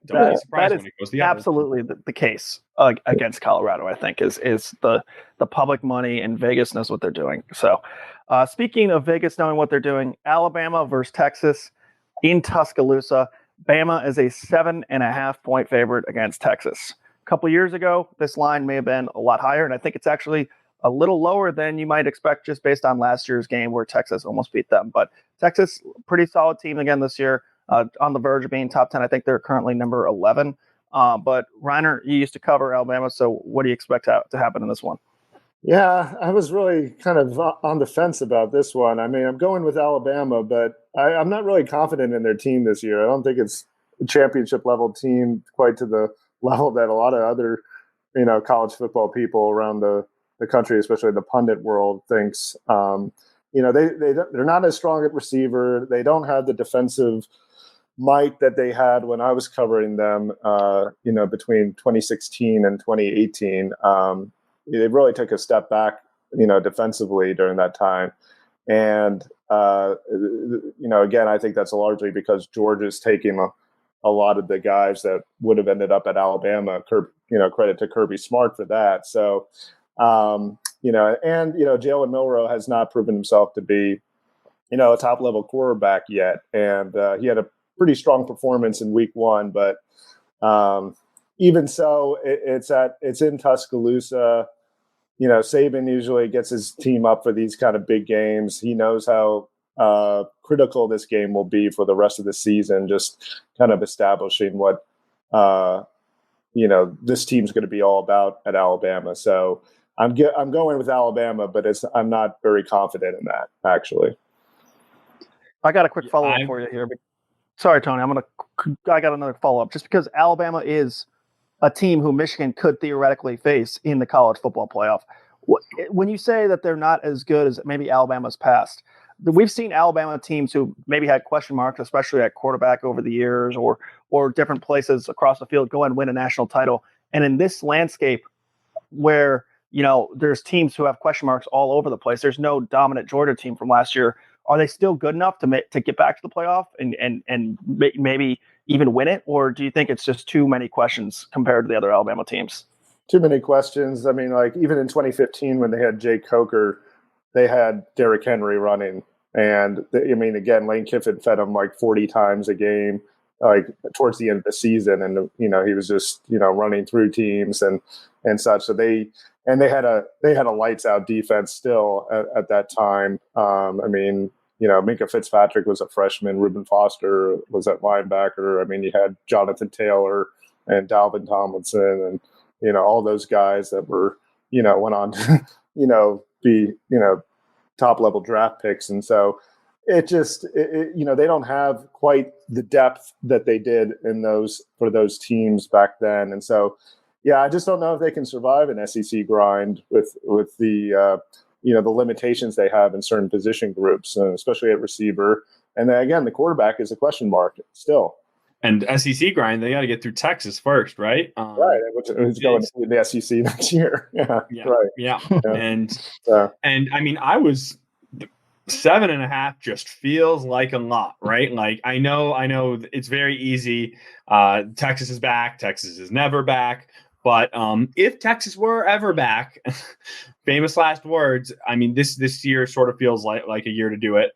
don't be surprised when it goes the other. Absolutely the case against Colorado. I think is the public money, and Vegas knows what they're doing. So, speaking of Vegas knowing what they're doing, Alabama versus Texas in Tuscaloosa. Bama is a 7.5 point favorite against Texas. A couple years ago, this line may have been a lot higher, and I think it's actually a little lower than you might expect just based on last year's game where Texas almost beat them. But Texas, pretty solid team again this year, on the verge of being top 10. I think they're currently number 11. But Reiner, you used to cover Alabama, so what do you expect to happen in this one? Yeah, I was really kind of on the fence about this one. I mean, I'm going with Alabama, but I'm not really confident in their team this year. I don't think it's a championship level team quite to the level that a lot of other, college football people around the country, especially the pundit world, thinks. They're not as strong at receiver. They don't have the defensive might that they had when I was covering them, between 2016 and 2018. They really took a step back, defensively during that time. And, again, I think that's largely because Georgia's taking a lot of the guys that would have ended up at Alabama. Credit to Kirby Smart for that. So, Jalen Milroe has not proven himself to be, a top level quarterback yet. And he had a pretty strong performance in week 1, but even so, it's in Tuscaloosa. Saban usually gets his team up for these kind of big games. He knows how critical this game will be for the rest of the season, just kind of establishing what, this team's going to be all about at Alabama. So I'm going with Alabama, but I'm not very confident in that, actually. I got a quick follow-up for you here. Sorry, Tony. I got another follow-up. Just because Alabama is a team who Michigan could theoretically face in the college football playoff. When you say that they're not as good as maybe Alabama's past, we've seen Alabama teams who maybe had question marks, especially at quarterback over the years or different places across the field, go and win a national title. And in this landscape where, there's teams who have question marks all over the place, there's no dominant Georgia team from last year. Are they still good enough to get back to the playoff and maybe even win it? Or do you think it's just too many questions compared to the other Alabama teams? Too many questions. I mean, like even in 2015 when they had Jay Coker, they had Derrick Henry running. And again, Lane Kiffin fed him like 40 times a game, like towards the end of the season. And, he was just, running through teams and such. So they had a lights out defense still at that time. Minka Fitzpatrick was a freshman. Reuben Foster was at linebacker. I mean, you had Jonathan Taylor and Dalvin Tomlinson and, all those guys that were, went on to, be, top level draft picks. And so they don't have quite the depth that they did for those teams back then. And so, yeah, I just don't know if they can survive an SEC grind with the the limitations they have in certain position groups, especially at receiver. And then again, the quarterback is a question mark still. And SEC grind, they got to get through Texas first, right? Right, who's going to the SEC next year? Yeah, right. Yeah. And I mean, I was 7.5 just feels like a lot, right? Like I know it's very easy. Texas is back. Texas is never back. But if Texas were ever back, famous last words. I mean, this year sort of feels like a year to do it.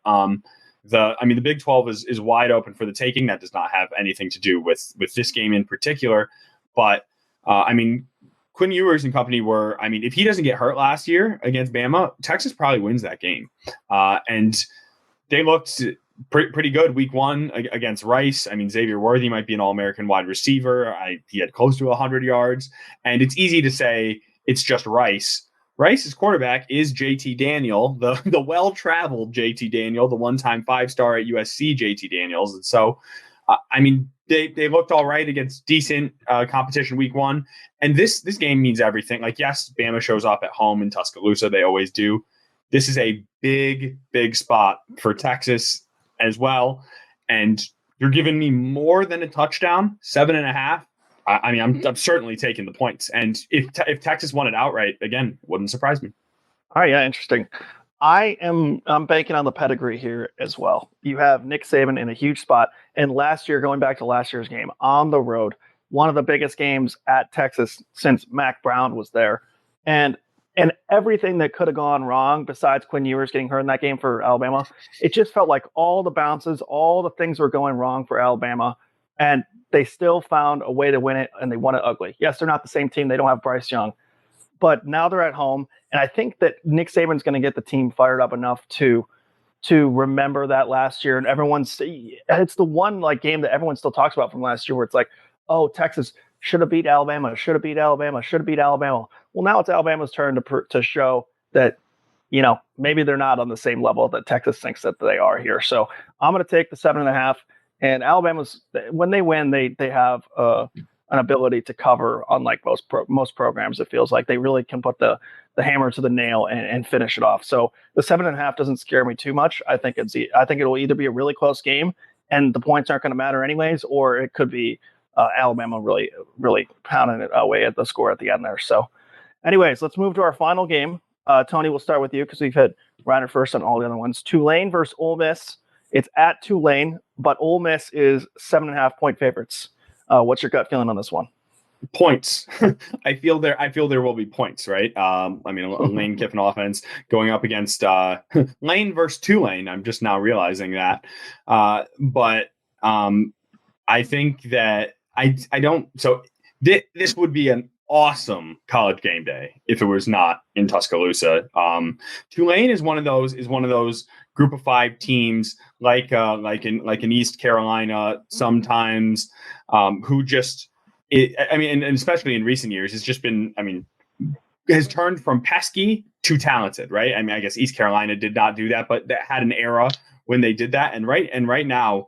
The Big 12 is wide open for the taking. That does not have anything to do with this game in particular. But Quinn Ewers and company if he doesn't get hurt last year against Bama, Texas probably wins that game. And they looked pretty good week 1 against Rice. I mean, Xavier Worthy might be an All-American wide receiver. He had close to 100 yards. And it's easy to say it's just Rice. Rice's quarterback is JT Daniel, the well-traveled JT Daniel, the one-time 5-star at USC JT Daniels. And so, they looked all right against decent competition week 1. And this game means everything. Like, yes, Bama shows up at home in Tuscaloosa. They always do. This is a big, big spot for Texas as well. And you're giving me more than a touchdown, 7.5. I'm certainly taking the points. And if Texas won it outright, again, wouldn't surprise me. All right, yeah, interesting. I'm banking on the pedigree here as well. You have Nick Saban in a huge spot. And last year, going back to last year's game, on the road, one of the biggest games at Texas since Mac Brown was there. And everything that could have gone wrong, besides Quinn Ewers getting hurt in that game for Alabama, it just felt like all the bounces, all the things were going wrong for Alabama. And they still found a way to win it, and they won it ugly. Yes, they're not the same team. They don't have Bryce Young. But now they're at home, and I think that Nick Saban's going to get the team fired up enough to remember that last year. And it's the one game that everyone still talks about from last year where it's like, oh, Texas should have beat Alabama, should have beat Alabama, should have beat Alabama. Well, now it's Alabama's turn to show that, maybe they're not on the same level that Texas thinks that they are here. So I'm going to take the 7.5. And Alabama's, when they win, they have an ability to cover, unlike most programs. It feels like they really can put the hammer to the nail and finish it off. So the 7.5 doesn't scare me too much. I think it'll either be a really close game and the points aren't going to matter anyways, or it could be Alabama really, really pounding it away at the score at the end there. So anyways, let's move to our final game. Tony, we'll start with you because we've had Reiner first on all the other ones. Tulane versus Ole Miss. It's at Tulane, but Ole Miss is 7.5 point favorites. What's your gut feeling on this one? Points. I feel there will be points, right? Lane Kiffin offense going up against Lane versus Tulane. I'm just now realizing that. But I think that I don't. So this would be an awesome college game day if it was not in Tuscaloosa. Tulane is one of those group of 5 teams like in East Carolina sometimes who just and especially in recent years it's just been has turned from pesky to talented, right? I guess East Carolina did not do that, but that had an era when they did that, and right now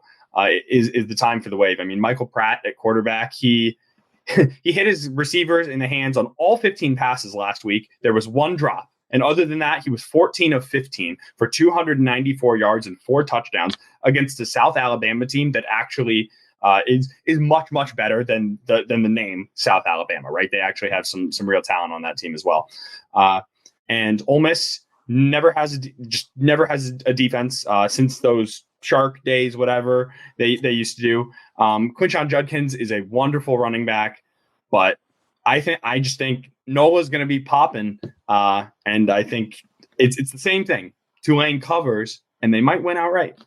is the time for the wave. Michael Pratt at quarterback, he hit his receivers in the hands on all 15 passes last week. There was one drop. And other than that, he was 14 of 15 for 294 yards and 4 touchdowns against the South Alabama team that actually is much, much better than the name South Alabama, right? They actually have some real talent on that team as well. And Ole Miss never has a defense since those Shark days, whatever they used to do. Quinshon Judkins is a wonderful running back, but I just think Nola's going to be popping, and I think it's the same thing. Tulane covers, and they might win outright.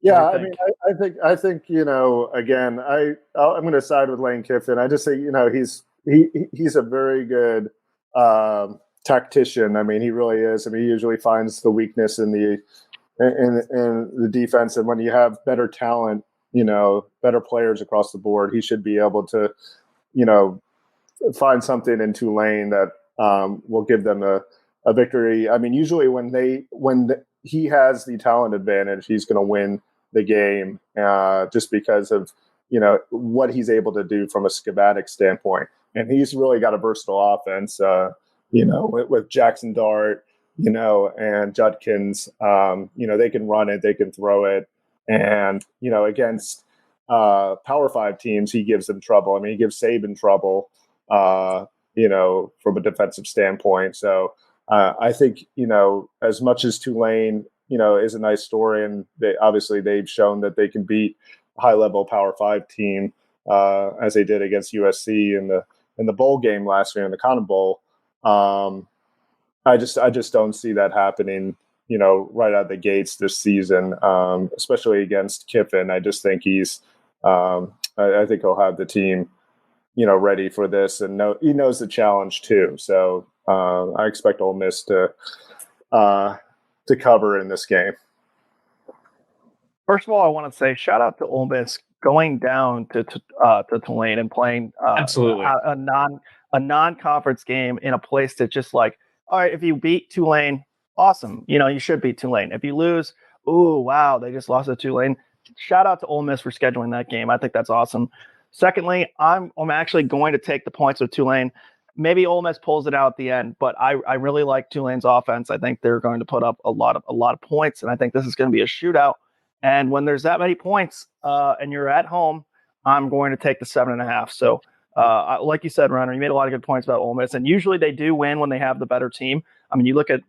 Yeah, I think again, I'm going to side with Lane Kiffin. I just say he's a very good tactician. He really is. He usually finds the weakness in the defense, and when you have better talent, better players across the board, he should be able to, find something in Tulane that will give them a victory. Usually when he has the talent advantage. He's going to win the game just because of, what he's able to do from a schematic standpoint. And he's really got a versatile offense, with Jackson Dart, and Judkins. They can run it, they can throw it. And, against Power 5 teams, he gives them trouble. I mean, he gives Saban trouble, from a defensive standpoint. So I think, as much as Tulane, is a nice story, and they've shown that they can beat a high-level Power 5 team, as they did against USC in the bowl game last year in the Cotton Bowl. I just don't see that happening, right out of the gates this season, especially against Kiffin. I just think I think he'll have the team, ready for this, and he knows the challenge too. So I expect Ole Miss to cover in this game. First of all, I want to say shout out to Ole Miss going down to Tulane and playing absolutely a non-conference game in a place that's just like, all right, if you beat Tulane, awesome. You should beat Tulane. If you lose, ooh, wow, they just lost to Tulane. Shout out to Ole Miss for scheduling that game. I think that's awesome. Secondly, I'm actually going to take the points with Tulane. Maybe Ole Miss pulls it out at the end, but I really like Tulane's offense. I think they're going to put up a lot of points, and I think this is going to be a shootout. And when there's that many points and you're at home, I'm going to take the 7.5. So, like you said, Runner, you made a lot of good points about Ole Miss, and usually they do win when they have the better team. I mean, you look at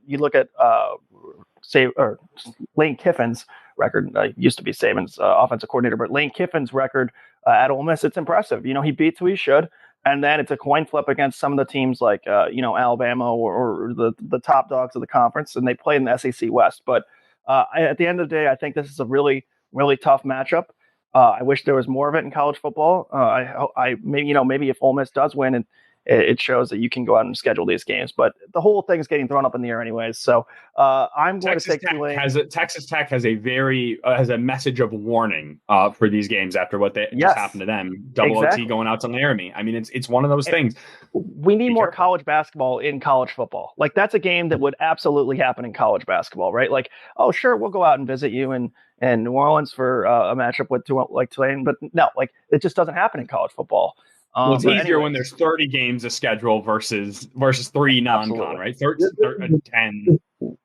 Lane Kiffin's record. Used to be Saban's offensive coordinator, but Lane Kiffin's record at Ole Miss, it's impressive. He beats who he should, and then it's a coin flip against some of the teams like Alabama or the top dogs of the conference, and they play in the SEC West. But at the end of the day, I think this is a really, really tough matchup. I wish there was more of it in college football. Maybe if Ole Miss does win, and it shows that you can go out and schedule these games. But the whole thing's getting thrown up in the air anyways. So I'm going to take Tulane. Texas Tech has a message of warning for these games after what just happened to them. Double OT going out to Laramie. I mean, it's one of those things. We need more college basketball in college football. Like, that's a game that would absolutely happen in college basketball, right? Like, oh, sure, we'll go out and visit you in New Orleans for a matchup with Tulane. But no, like, it just doesn't happen in college football. Well, it's easier when there's 30 games to schedule versus 3 non-con, right? 10.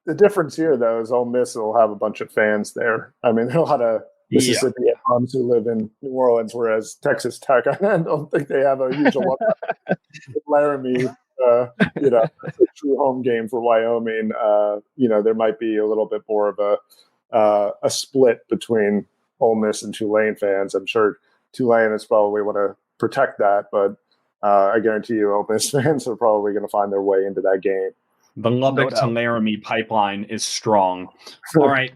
The difference here, though, is Ole Miss will have a bunch of fans there. I mean, there are a lot of Mississippi moms who live in New Orleans, whereas Texas Tech, I don't think they have a huge Laramie. A true home game for Wyoming. There might be a little bit more of a split between Ole Miss and Tulane fans. I'm sure Tulane is probably want to protect that, but I guarantee you Ole Miss fans are probably going to find their way into that game. The Lubbock to Laramie pipeline is strong. All right.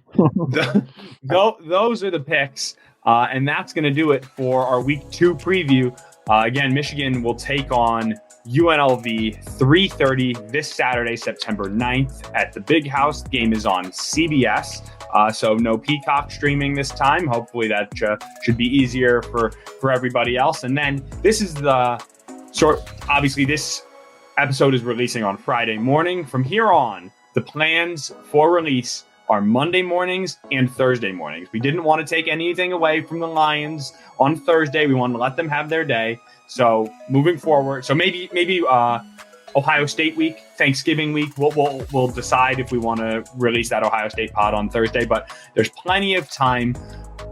Those are the picks, and that's going to do it for our Week 2 preview. Again, Michigan will take on UNLV 3:30 this Saturday, September 9th at the Big House. The game is on CBS. So no Peacock streaming this time. Hopefully that should be easier for everybody else. And then this is obviously this episode is releasing on Friday morning. From here on, the plans for release are Monday mornings and Thursday mornings. We didn't want to take anything away from the Lions on Thursday. We wanted to let them have their day. So moving forward, maybe Ohio State week, Thanksgiving week, we'll decide if we want to release that Ohio State pod on Thursday, but there's plenty of time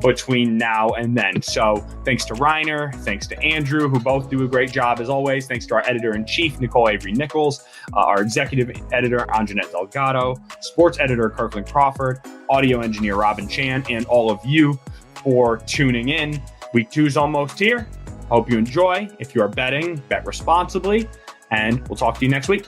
between now and then. So thanks to Reiner, thanks to Andrew, who both do a great job as always. Thanks to our editor-in-chief, Nicole Avery Nichols, our executive editor, Anjanette Delgado, sports editor, Kirkland Crawford, audio engineer, Robin Chan, and all of you for tuning in. Week 2 is almost here. Hope you enjoy. If you are betting, bet responsibly, and we'll talk to you next week.